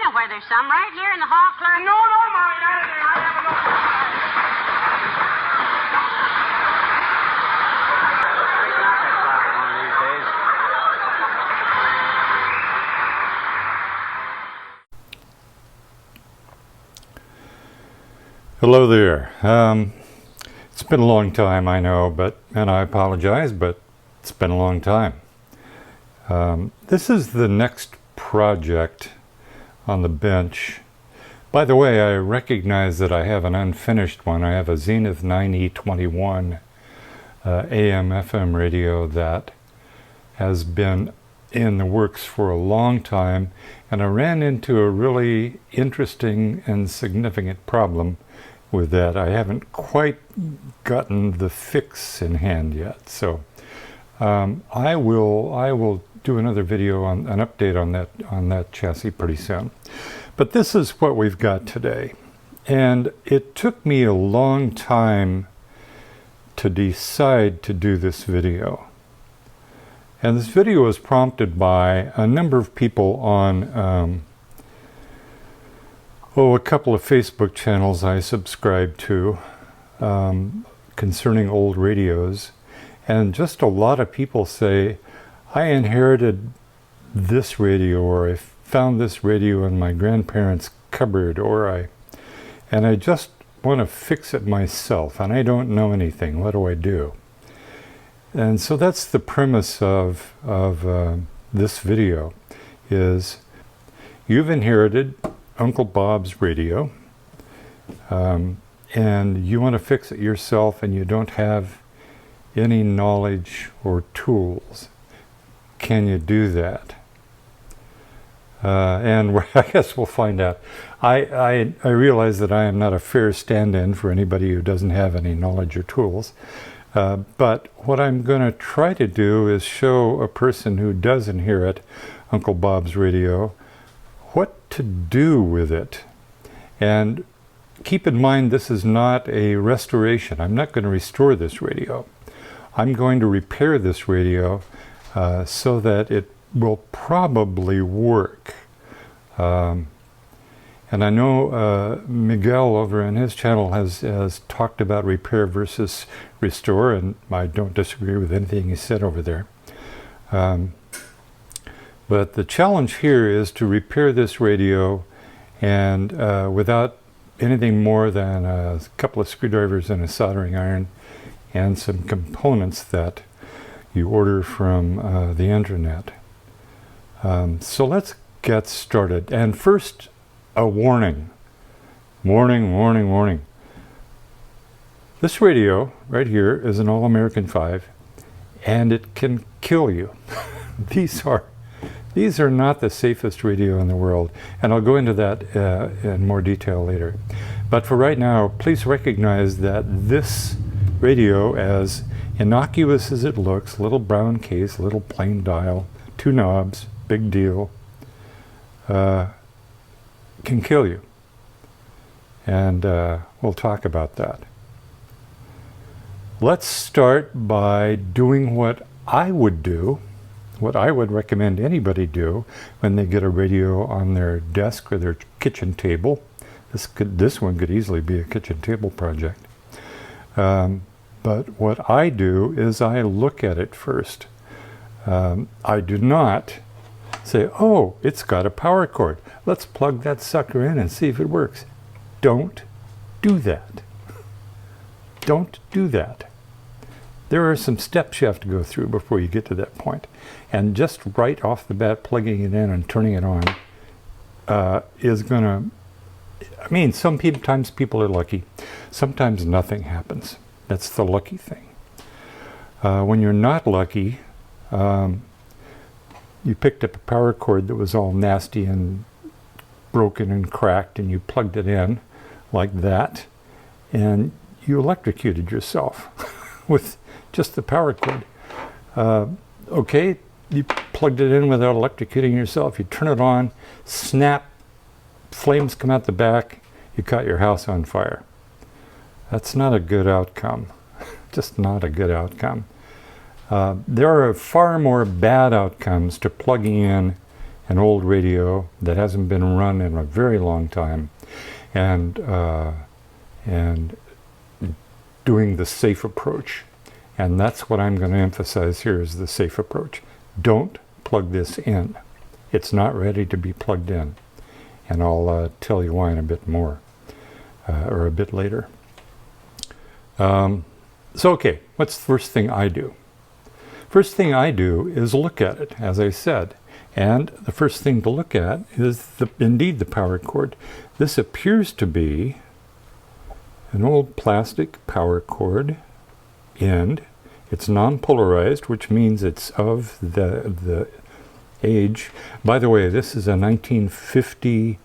know where there's some. Right here in the hall clerk. No, Molly, not in there. I have Hello there. It's been a long time, I know, and I apologize, but it's been a long time. This is the next project on the bench. By the way, I recognize that I have an unfinished one. I have a Zenith 9E21 AM/FM radio that has been in the works for a long time, and I ran into a really interesting and significant problem with that. I haven't quite gotten the fix in hand yet, so I will do another video on an update on that chassis pretty soon. But this is what we've got today, and it took me a long time to decide to do this video. And this video was prompted by a number of people on a couple of Facebook channels I subscribe to concerning old radios, and just a lot of people say, I inherited this radio, or I found this radio in my grandparents' cupboard, and I just want to fix it myself, and I don't know anything. What do I do? And so that's the premise of this video, is you've inherited Uncle Bob's radio, and you want to fix it yourself, and you don't have any knowledge or tools. Can you do that? And I guess we'll find out. I realize that I am not a fair stand-in for anybody who doesn't have any knowledge or tools. But what I'm going to try to do is show a person who does inherit Uncle Bob's radio what to do with it. And keep in mind, this is not a restoration. I'm not going to restore this radio. I'm going to repair this radio so that it will probably work. And I know Miguel over on his channel has talked about repair versus restore, and I don't disagree with anything he said over there. But the challenge here is to repair this radio, and without anything more than a couple of screwdrivers and a soldering iron and some components that you order from the internet. So let's get started. And first, a warning. Warning. This radio right here is an All-American 5, and it can kill you. These are not the safest radio in the world, and I'll go into that in more detail later. But for right now, please recognize that this radio, as innocuous as it looks, little brown case, little plain dial, 2 knobs, big deal, can kill you. And we'll talk about that. Let's start by doing what I would do, what I would recommend anybody do when they get a radio on their desk or their kitchen table. This one could easily be a kitchen table project. But what I do is I look at it first. I do not say, oh, it's got a power cord. Let's plug that sucker in and see if it works. Don't do that. Don't do that. There are some steps you have to go through before you get to that point. And just right off the bat, plugging it in and turning it on is going to, I mean, sometimes people are lucky. Sometimes nothing happens. That's the lucky thing. When you're not lucky, you picked up a power cord that was all nasty and broken and cracked, and you plugged it in like that, and you electrocuted yourself with just the power cord. Okay, you plugged it in without electrocuting yourself, you turn it on, snap, flames come out the back, you caught your house on fire. That's not a good outcome. Just not a good outcome. There are far more bad outcomes to plugging in an old radio that hasn't been run in a very long time, and doing the safe approach. And that's what I'm going to emphasize here, is the safe approach. Don't plug this in. It's not ready to be plugged in. And I'll tell you why in a bit more, or a bit later. So okay, what's the first thing I do? First thing I do is look at it, as I said. And the first thing to look at is indeed the power cord. This appears to be an old plastic power cord end. It's non-polarized, which means it's of the age. By the way, this is a 1950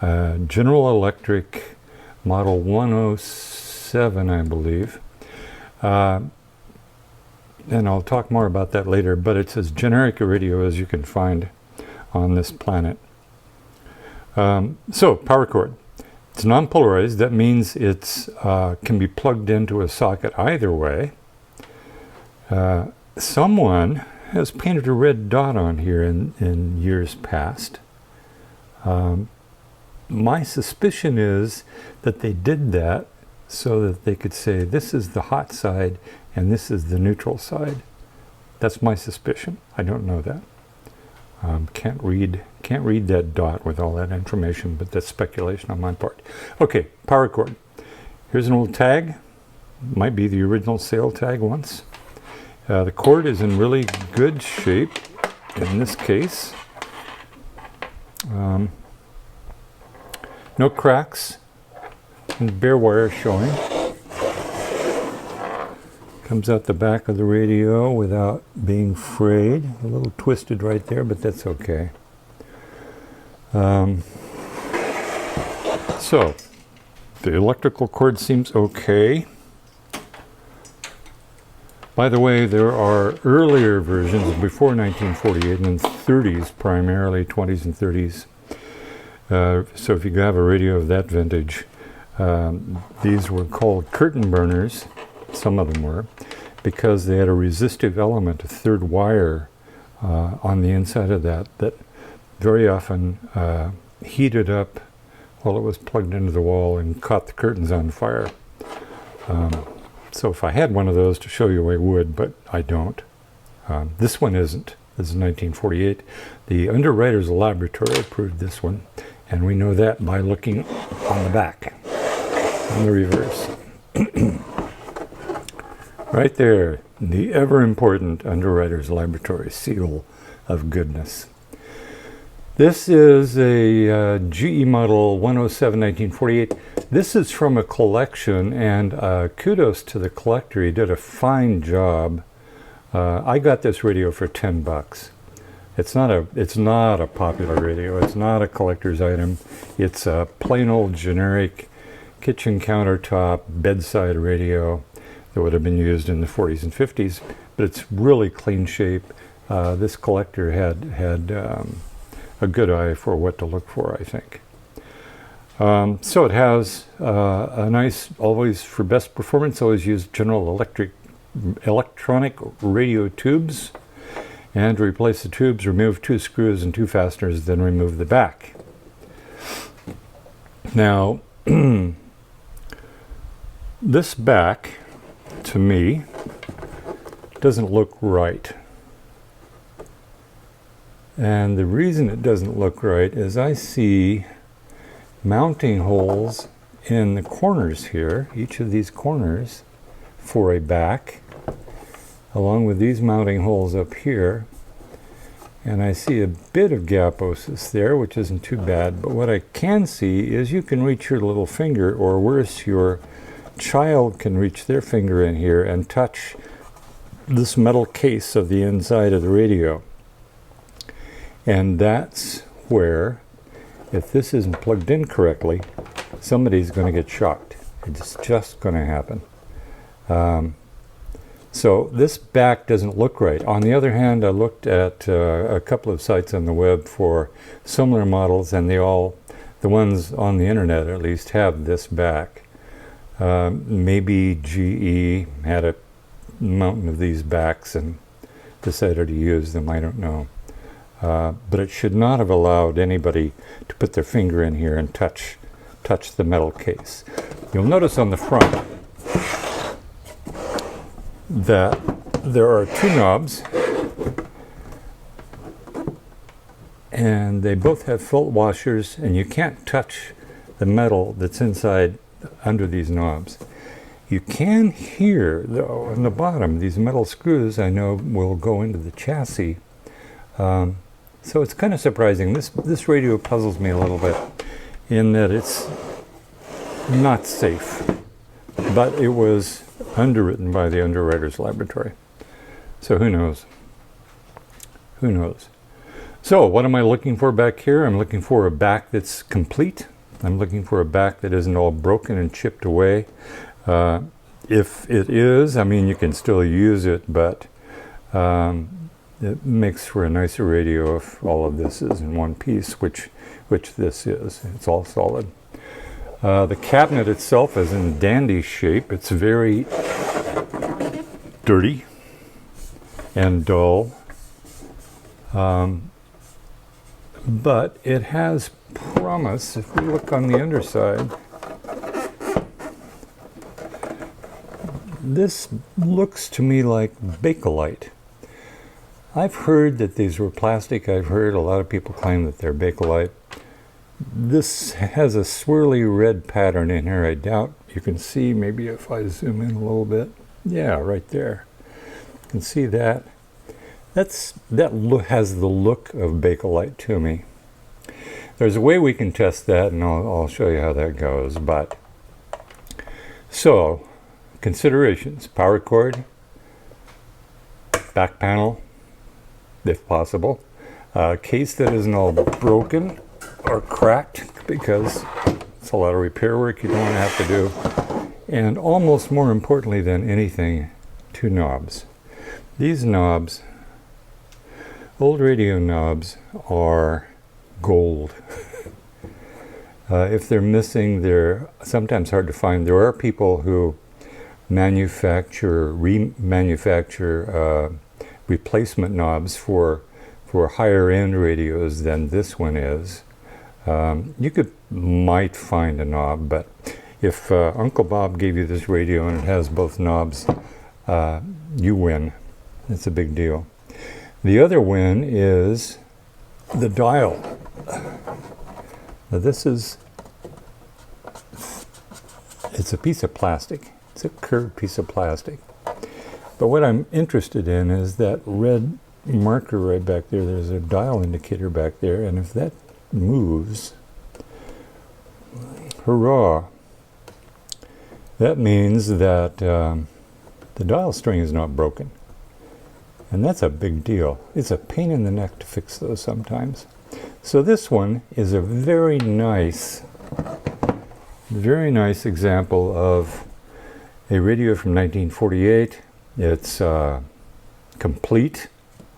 General Electric model 107, I believe. And I'll talk more about that later, but it's as generic a radio as you can find on this planet. So, power cord. It's non-polarized. That means it's can be plugged into a socket either way. Someone has painted a red dot on here in years past. My suspicion is that they did that so that they could say this is the hot side and this is the neutral side. That's my suspicion. I don't know that. Can't read that dot with all that information, but that's speculation on my part. Okay, power cord. Here's an old tag. Might be the original sale tag once. The cord is in really good shape in this case. No cracks, and bare wire showing. Comes out the back of the radio without being frayed. A little twisted right there, but that's okay. So, the electrical cord seems okay. By the way, there are earlier versions before 1948 and in the 30s, primarily 20s and 30s. So if you have a radio of that vintage, these were called curtain burners. Some of them were, because they had a resistive element, a third wire on the inside of that very often heated up while it was plugged into the wall and caught the curtains on fire. So if I had one of those to show you, I would, but I don't. This one isn't. This is 1948. The Underwriters Laboratory approved this one, and we know that by looking on the back, on the reverse. Right there, the ever-important Underwriters Laboratory seal of goodness. This is a GE model 107 1948. This is from a collection, and kudos to the collector. He did a fine job. I got this radio for $10. It's not a popular radio. It's not a collector's item. It's a plain old generic kitchen countertop bedside radio that would have been used in the 40s and 50s, but it's really clean shape. This collector had a good eye for what to look for, I think. So it has a nice, always for best performance, always use General electronic radio tubes. And to replace the tubes, remove 2 screws and 2 fasteners, then remove the back. Now, this back, to me, doesn't look right. And the reason it doesn't look right is I see mounting holes in the corners here, each of these corners, for a back, along with these mounting holes up here. And I see a bit of gaposis there, which isn't too bad, but what I can see is you can reach your little finger, or worse, your child can reach their finger in here and touch this metal case of the inside of the radio. And that's where, if this isn't plugged in correctly, somebody's going to get shocked. It's just going to happen. So this back doesn't look right. On the other hand, I looked at a couple of sites on the web for similar models, and the ones on the internet at least, have this back. Maybe GE had a mountain of these backs and decided to use them. I don't know. but it should not have allowed anybody to put their finger in here and touch the metal case. You'll notice on the front that there are two knobs, and they both have float washers, and you can't touch the metal that's inside under these knobs. You can hear, though, on the bottom, these metal screws I know will go into the chassis. So it's kind of surprising. This radio puzzles me a little bit in that it's not safe, but it was underwritten by the Underwriters Laboratory. So who knows? Who knows? So what am I looking for back here? I'm looking for a back that's complete. I'm looking for a back that isn't all broken and chipped away. If it is, I mean, you can still use it, but it makes for a nicer radio if all of this is in one piece, which this is. It's all solid. The cabinet itself is in dandy shape. It's very dirty and dull, but it has promise. If we look on the underside, this looks to me like Bakelite. I've heard that these were plastic. I've heard a lot of people claim that they're Bakelite. This has a swirly red pattern in here. I doubt you can see, maybe if I zoom in a little bit. Yeah, right there. You can see that. That has the look of Bakelite to me. There's a way we can test that, and I'll show you how that goes. But so, considerations: power cord, back panel, if possible, case that isn't all broken or cracked, because it's a lot of repair work you don't want to have to do. And almost more importantly than anything, two knobs. These knobs, old radio knobs, are gold. If they're missing, they're sometimes hard to find. There are people who remanufacture replacement knobs for higher end radios than this one is. You might find a knob, but if Uncle Bob gave you this radio and it has both knobs, you win. It's a big deal. The other win is the dial. Now it's a piece of plastic. It's a curved piece of plastic. But what I'm interested in is that red marker right back there. There's a dial indicator back there, and if that moves, hurrah, that means that the dial string is not broken. And that's a big deal. It's a pain in the neck to fix those sometimes. So this one is a very nice example of a radio from 1948. It's complete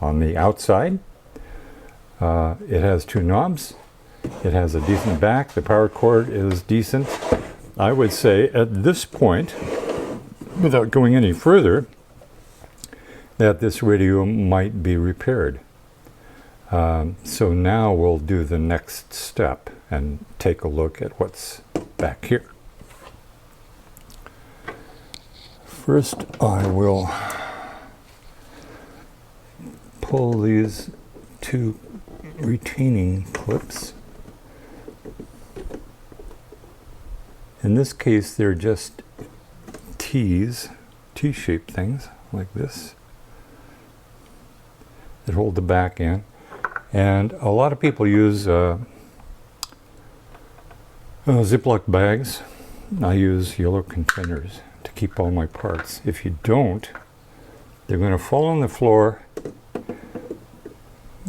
on the outside. It has two knobs. It has a decent back. The power cord is decent. I would say at this point, without going any further, that this radio might be repaired. So now we'll do the next step and take a look at what's back here. First, I will pull these two retaining clips. In this case, they're just T-shaped things like this that hold the back in. And a lot of people use Ziploc bags. I use yellow containers to keep all my parts. If you don't, they're going to fall on the floor.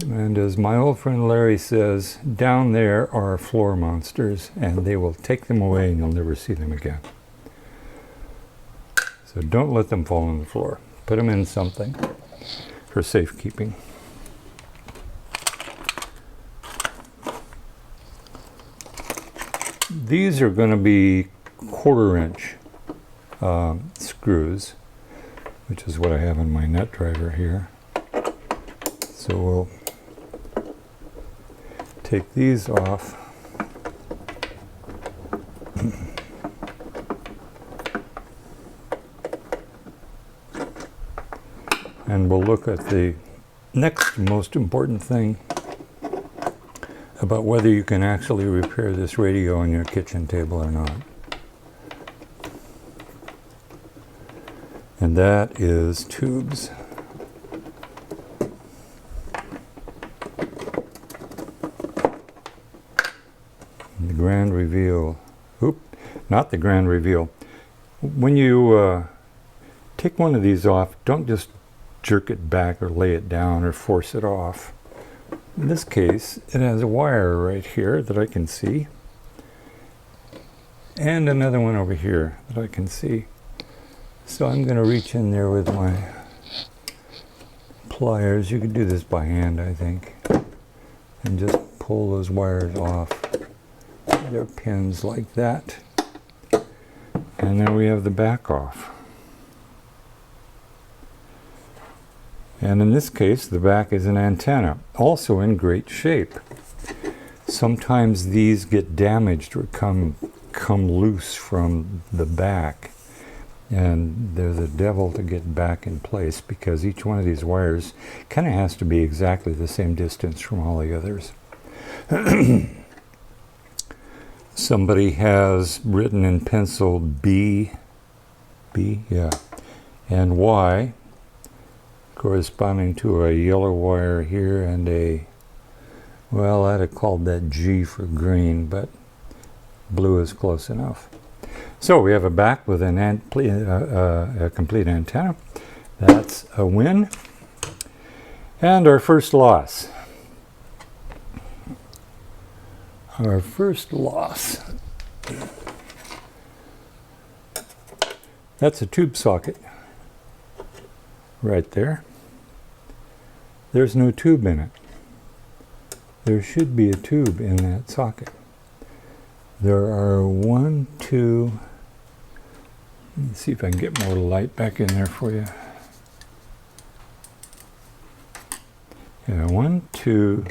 And as my old friend Larry says, down there are floor monsters, and they will take them away and you'll never see them again. So don't let them fall on the floor. Put them in something for safekeeping. These are going to be 1/4 inch screws, which is what I have in my nut driver here. So we'll take these off. And we'll look at the next most important thing about whether you can actually repair this radio on your kitchen table or not. And that is tubes. And the grand reveal. Oop, not the grand reveal. When you take one of these off, don't just jerk it back or lay it down or force it off. In this case, it has a wire right here that I can see, and another one over here that I can see. So I'm going to reach in there with my pliers. You can do this by hand, I think, and just pull those wires off. They're pins like that. And then we have the back off. And in this case, the back is an antenna, also in great shape. Sometimes these get damaged or come loose from the back, and they're the devil to get back in place because each one of these wires kind of has to be exactly the same distance from all the others. Somebody has written in pencil B, yeah, and Y, corresponding to a yellow wire here and a, well, I'd have called that G for green, but blue is close enough. So we have a back with a complete antenna. That's a win. And our first loss. Our first loss. That's a tube socket right there. There's no tube in it. There should be a tube in that socket. There are 1, 2, let's see if I can get more light back in there for you. Yeah, 1, 2,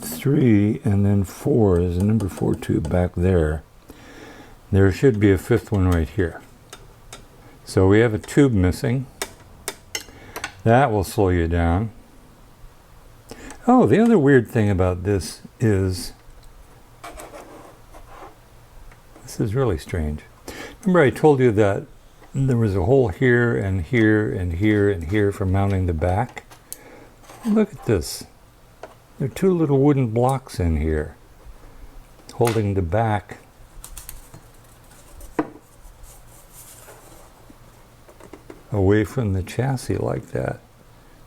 3, and then 4 is a number 4 tube back there. There should be a fifth one right here. So we have a tube missing. That will slow you down. Oh, the other weird thing about this is really strange. Remember I told you that there was a hole here and here and here and here for mounting the back? Look at this. There are 2 little wooden blocks in here holding the back away from the chassis like that.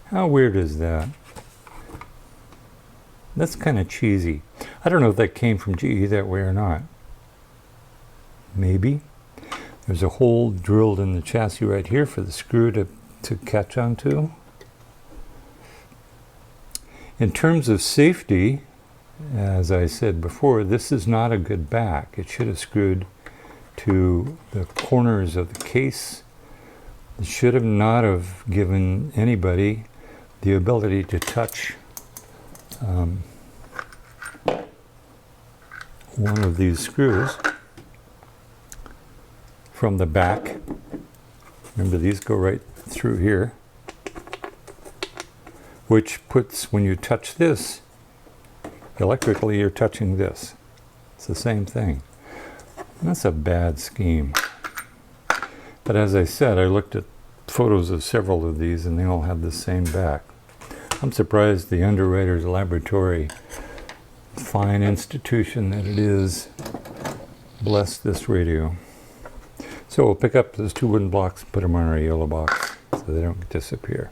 How weird is that? That's kind of cheesy. I don't know if that came from GE that way or not. Maybe. There's a hole drilled in the chassis right here for the screw to catch onto. In terms of safety, as I said before, this is not a good back. It should have screwed to the corners of the case. It should have not have given anybody the ability to touch one of these screws from the back. Remember, these go right through here, which puts, when you touch this, electrically you're touching this. It's the same thing. That's a bad scheme. But as I said, I looked at photos of several of these and they all have the same back. I'm surprised the Underwriters Laboratory, fine institution that it is, blessed this radio. So we'll pick up those 2 wooden blocks and put them on our yellow box so they don't disappear.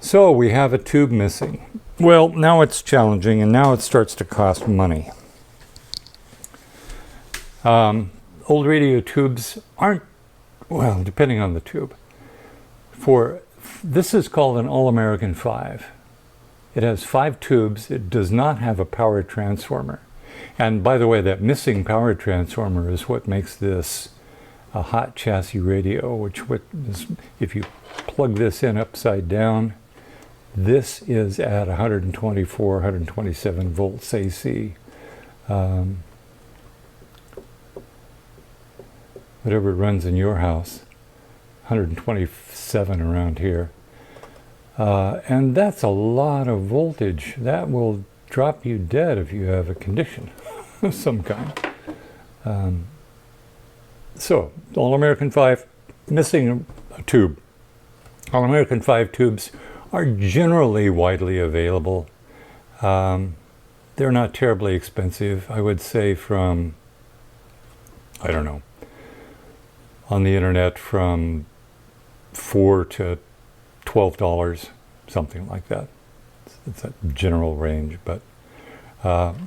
So we have a tube missing. Well, now it's challenging and now it starts to cost money. Old radio tubes aren't, well, depending on the tube. This is called an All-American 5. It has 5 tubes. It does not have a power transformer. And by the way, that missing power transformer is what makes this a hot chassis radio, which is, if you plug this in upside down, This is at 124, 127 volts AC. Whatever it runs in your house, 127 around here. And that's a lot of voltage. That will drop you dead if you have a condition of some kind. So, All-American 5, missing a tube. All-American 5 tubes are generally widely available. They're not terribly expensive. I would say from, I don't know, on the internet from $4 to $12, something like that. It's a general range, but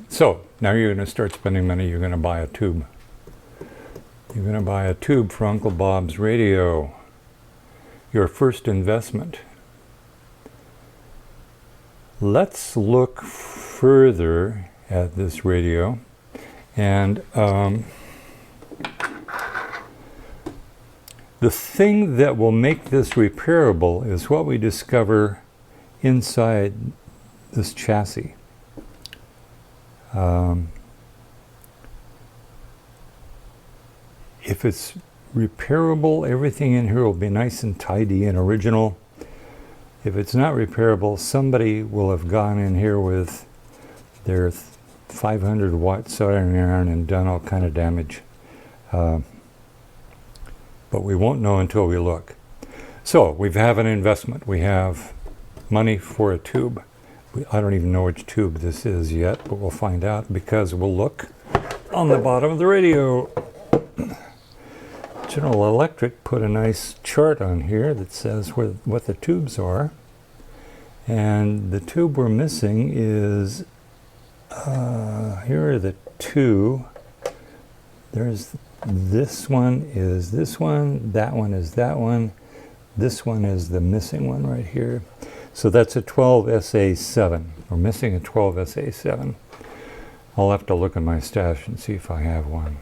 so now you're going to start spending money. You're going to buy a tube. You're going to buy a tube for Uncle Bob's radio. Your first investment. Let's look further at this radio, and the thing that will make this repairable is what we discover inside this chassis. If it's repairable, everything in here will be nice and tidy and original. If it's not repairable, somebody will have gone in here with their 500 watt soldering iron and done all kind of damage. But we won't know until we look. So we have an investment. We have money for a tube. I don't even know which tube this is yet, but we'll find out because we'll look on the bottom of the radio. General Electric put a nice chart on here that says what the tubes are. And the tube we're missing is, here are the two. There's this one is this one, that one is that one, this one is the missing one right here. So that's a 12SA7. We're missing a 12SA7. I'll have to look in my stash and see if I have one.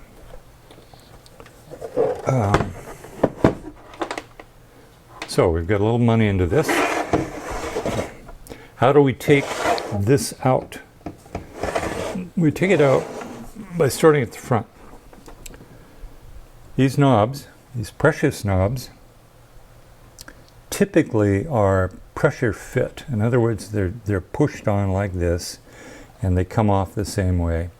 So we've got a little money into this. How do we take this out? We take it out by starting at the front. These knobs, these precious knobs, typically are pressure fit. In other words, they're pushed on like this and they come off the same way.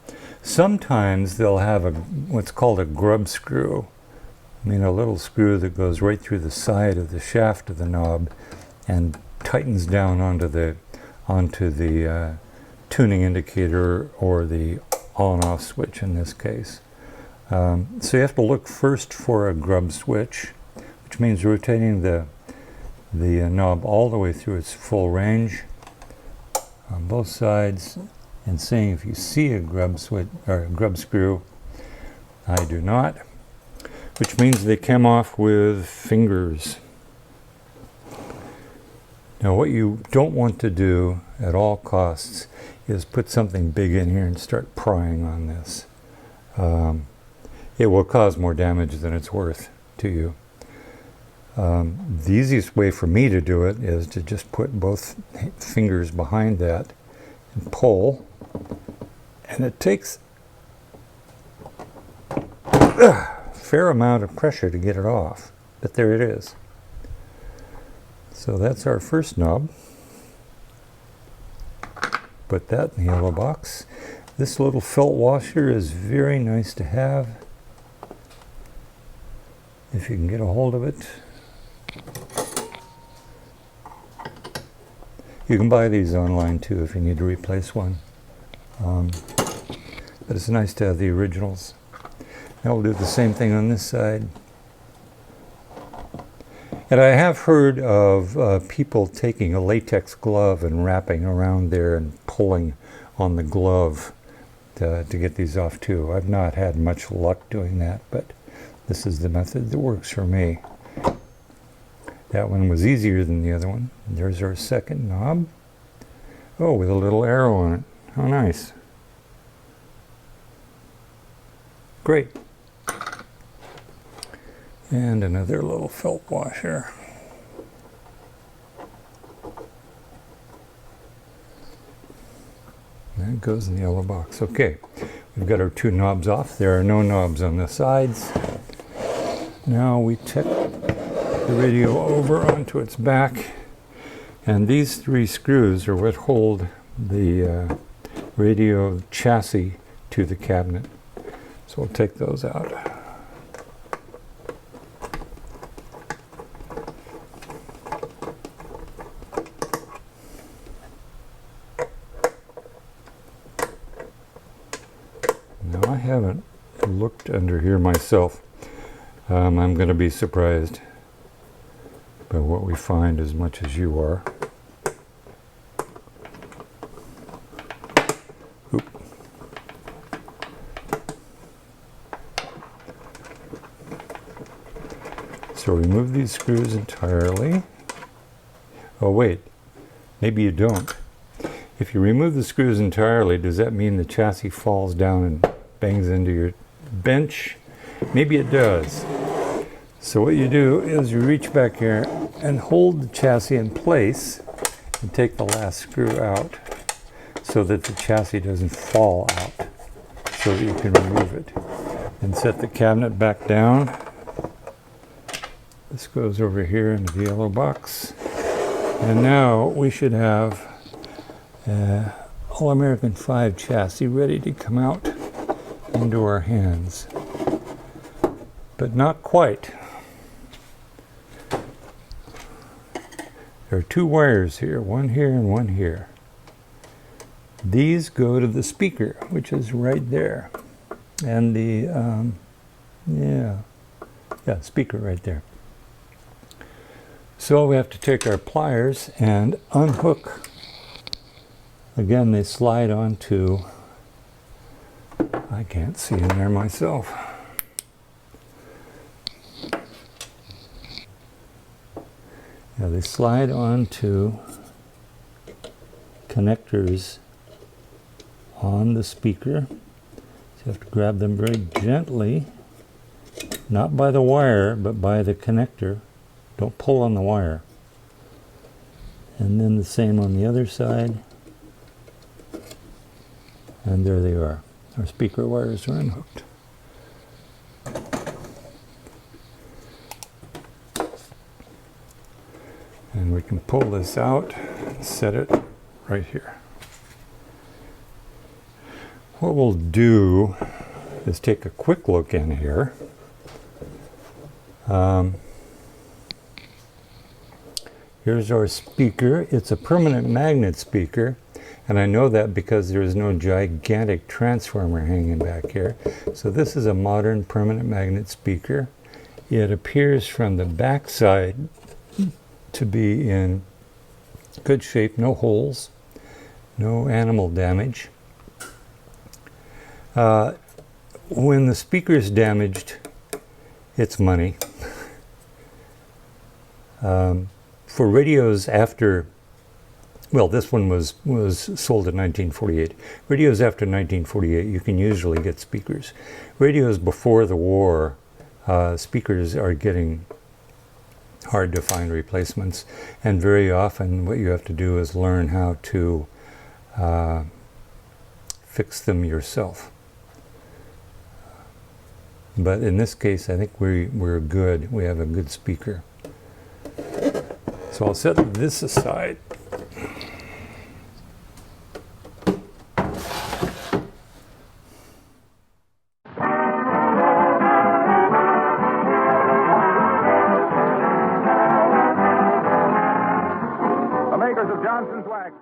Sometimes they'll have what's called a grub screw. I mean, a little screw that goes right through the side of the shaft of the knob and tightens down onto the tuning indicator or the on-off switch in this case. So you have to look first for a grub switch, which means rotating the knob all the way through its full range on both sides and seeing if you see a grub switch or a grub screw. I do not. Which means they came off with fingers. Now what you don't want to do at all costs is put something big in here and start prying on this. It will cause more damage than it's worth to you. The easiest way for me to do it is to just put both fingers behind that and pull, and it takes fair amount of pressure to get it off, but there it is. So that's our first knob. Put that in the yellow box. This little felt washer is very nice to have if you can get a hold of it. You can buy these online too if you need to replace one, but it's nice to have the originals. Now we'll do the same thing on this side. And I have heard of people taking a latex glove and wrapping around there and pulling on the glove to get these off too. I've not had much luck doing that, but this is the method that works for me. That one was easier than the other one. There's our second knob. Oh, with a little arrow on it. How nice. Great. And another little felt washer. goes in the yellow box. Okay, we've got our two knobs off. There are no knobs on the sides. Now we take the radio over onto its back, and these three screws are what hold the radio chassis to the cabinet. So we'll take those out. Now I haven't looked under here myself. I'm going to be surprised by what we find as much as you are. Oop. So remove these screws entirely. Oh wait, maybe you don't. If you remove the screws entirely, does that mean the chassis falls down and bangs into your bench? Maybe it does. So what you do is you reach back here and hold the chassis in place and take the last screw out so that the chassis doesn't fall out, so that you can remove it. And set the cabinet back down. This goes over here into the yellow box. And now we should have All-American 5 chassis ready to come out into our hands. But not quite. There are two wires here, one here and one here. These go to the speaker, which is right there. And the, speaker right there. So we have to take our pliers and unhook. Again, they slide onto, I can't see in there myself. Yeah, they slide onto connectors on the speaker. So you have to grab them very gently, not by the wire, but by the connector. Don't pull on the wire. And then the same on the other side. And there they are. Our speaker wires are unhooked. And we can pull this out and set it right here. What we'll do is take a quick look in here. Here's our speaker. It's a permanent magnet speaker, and I know that because there's no gigantic transformer hanging back here. So this is a modern permanent magnet speaker. It appears from the back side to be in good shape, no holes, no animal damage. When the speaker is damaged, it's money. For radios after, well, this one was sold in 1948. Radios after 1948, you can usually get speakers. Radios before the war, speakers are getting hard to find replacements, and very often what you have to do is learn how to fix them yourself. But in this case, I think we're good. We have a good speaker. So I'll set this aside. The makers of Johnson's Wax.